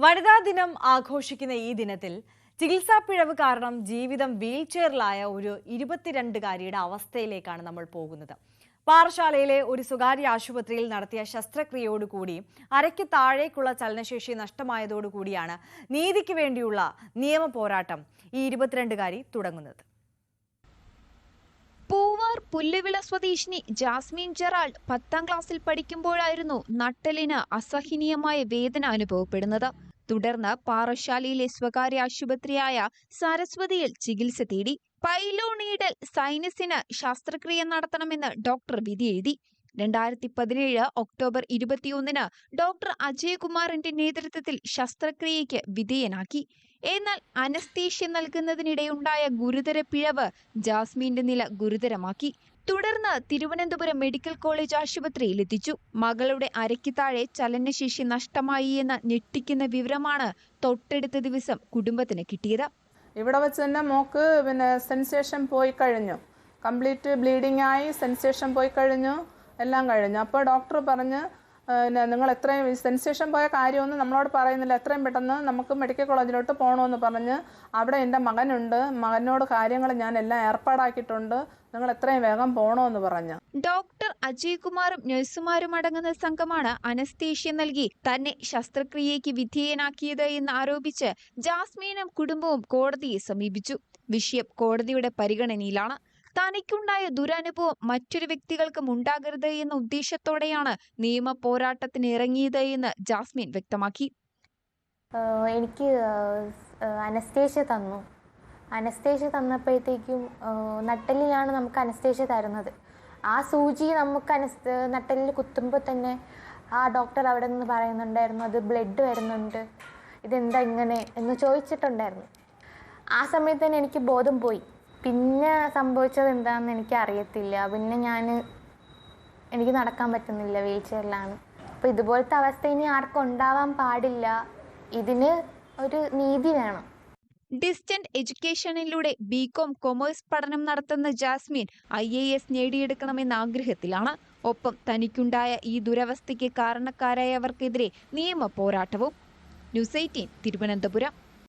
വനിതാ ദിനം ആഘോഷിക്കുന്ന ഈ ദിനത്തിൽ ചികിത്സാ പിഴവ് കാരണം ജീവിതം വീൽചെയറിലായ ഒരു 22-കാരിയുടെ അവസ്ഥയിലേക്കാണ് നമ്മൾ പോകുന്നത്. പാറശാലയിലെ ഒരു സ്വകാര്യ ആശുപത്രിയിൽ നടത്തിയ ശസ്ത്രക്രിയയോടുകൂടി അരയ്ക്ക് താഴേക്കുള്ള ചലനശേഷി നഷ്ടമായതോടുകൂടിയാണ് നീതിക്ക് വേണ്ടിയുള്ള നിയമ പോരാട്ടം ഈ 22-കാരി തുടങ്ങുന്നത്. പൂവാർ പുല്ലുവിള സ്വദേശിനി ജാസ്മിൻ ജെറാൾഡ് 10ാം ക്ലാസ്സിൽ പഠിക്കുമ്പോഴായിരുന്നു നട്ടെല്ലിന് അസഹനീയമായ വേദന അനുഭവപ്പെടുന്നത്. തുടർന്ന് പാറശാലയിലെ സ്വകാര്യ ആശുപത്രിയായ സരസ്വതിയിൽ ചികിത്സ തേടി. പൈലോണീഡൽ സൈനസിന് ശസ്ത്രക്രിയ നടത്തണമെന്ന് ഡോക്ടർ വിധിയെഴുതി. 2017 ഒക്ടോബർ 21 ഡോക്ടർ അജയ്കുമാറിന്റെ നേതൃത്വത്തിൽ ശസ്ത്രക്രിയയ്ക്ക് വിധേയനാക്കി. എന്നാൽ അനസ്തീഷ്യ നൽകുന്നതിനിടെയുണ്ടായ ഗുരുതര പിഴവ് ജാസ്മിന്റെ നില ഗുരുതരമാക്കി. തുടർന്ന് തിരുവനന്തപുരം മെഡിക്കൽ കോളേജ് ആശുപത്രിയിൽ എത്തിച്ചു. മകളുടെ അരയ്ക്ക് താഴെ ചലനശേഷി നഷ്ടമായി എന്ന ഞെട്ടിക്കുന്ന വിവരമാണ് തൊട്ടടുത്ത ദിവസം കുടുംബത്തിന് കിട്ടിയത്. ഇവിടെ വെച്ച് തന്നെ മോക്ക് സെൻസേഷൻ പോയി കഴിഞ്ഞു, കംപ്ലീറ്റ് ബ്ലീഡിംഗ് ആയി, സെൻസേഷൻ പോയി കഴിഞ്ഞു, എല്ലാം കഴിഞ്ഞു. അപ്പോൾ ഡോക്ടർ പറഞ്ഞ് നിങ്ങൾ എത്രയും സെൻസേഷൻ പോയ കാര്യമൊന്നും നമ്മളോട് പറയുന്നില്ല, എത്രയും പെട്ടെന്ന് നമുക്ക് മെഡിക്കൽ കോളേജിലോട്ട് പോകണമെന്ന് പറഞ്ഞ് അവിടെ എൻ്റെ മകനുണ്ട്, മകനോട് കാര്യങ്ങൾ ഞാൻ എല്ലാം ഏർപ്പാടാക്കിയിട്ടുണ്ട്, നിങ്ങൾ എത്രയും വേഗം പോകണമെന്ന് പറഞ്ഞു. ഡോക്ടർ അജയ്കുമാറും നഴ്സുമാരും അടങ്ങുന്ന സംഘമാണ് അനസ്തേഷ്യ നൽകി തന്നെ ശസ്ത്രക്രിയയ്ക്ക് വിധേയനാക്കിയത് എന്ന് ആരോപിച്ച് ജാസ്മിനും കുടുംബവും കോടതിയെ സമീപിച്ചു. വിഷയം കോടതിയുടെ പരിഗണനയിലാണ്. തനിക്കുണ്ടായ ദുരനുഭവം മറ്റൊരു വ്യക്തികൾക്കും ഉണ്ടാകരുത് എന്ന ഉദ്ദേശത്തോടെയാണ് നിയമ പോരാട്ടത്തിന് ഇറങ്ങിയത് എന്ന് ജാസ്മിൻ വ്യക്തമാക്കി. എനിക്ക് അനസ്തേഷ്യ തന്നു. അനസ്തേഷ്യ തന്നപ്പോഴത്തേക്കും നട്ടെല്ലിലാണ് നമുക്ക് അനസ്തേഷ്യ തരുന്നത്. ആ സൂചി നമുക്ക് നട്ടെല്ലിൽ കുത്തുമ്പോൾ തന്നെ ആ ഡോക്ടർ അവിടെ നിന്ന് പറയുന്നുണ്ടായിരുന്നു, അത് ബ്ലഡ് വരുന്നുണ്ട്, ഇതെന്താ ഇങ്ങനെ എന്ന് ചോദിച്ചിട്ടുണ്ടായിരുന്നു. ആ സമയത്ത് തന്നെ എനിക്ക് ബോധം പോയി. പിന്നെ സംഭവിച്ചത് എന്താണെന്ന് എനിക്ക് അറിയത്തില്ല. പിന്നെ എനിക്ക് നടക്കാൻ പറ്റുന്നില്ല, വീൽ ചെയറിലാണ്. അപ്പോൾ ഇതുപോലത്തെ അവസ്ഥ ഇനി ആർക്കും ഉണ്ടാവാൻ പാടില്ല. ഇതിന് ഒരു നീതി വേണം. ഡിസ്റ്റന്റ് എഡ്യൂക്കേഷനിലൂടെ ബികോം കൊമേഴ്സ് പഠനം നടത്തുന്ന ജാസ്മിൻ IAS നേടിയെടുക്കണമെന്ന ആഗ്രഹത്തിലാണ്. ഒപ്പം തനിക്കുണ്ടായ ഈ ദുരവസ്ഥയ്ക്ക് കാരണക്കാരായവർക്കെതിരെ നിയമ പോരാട്ടവും. ന്യൂസ് 18 തിരുവനന്തപുരം.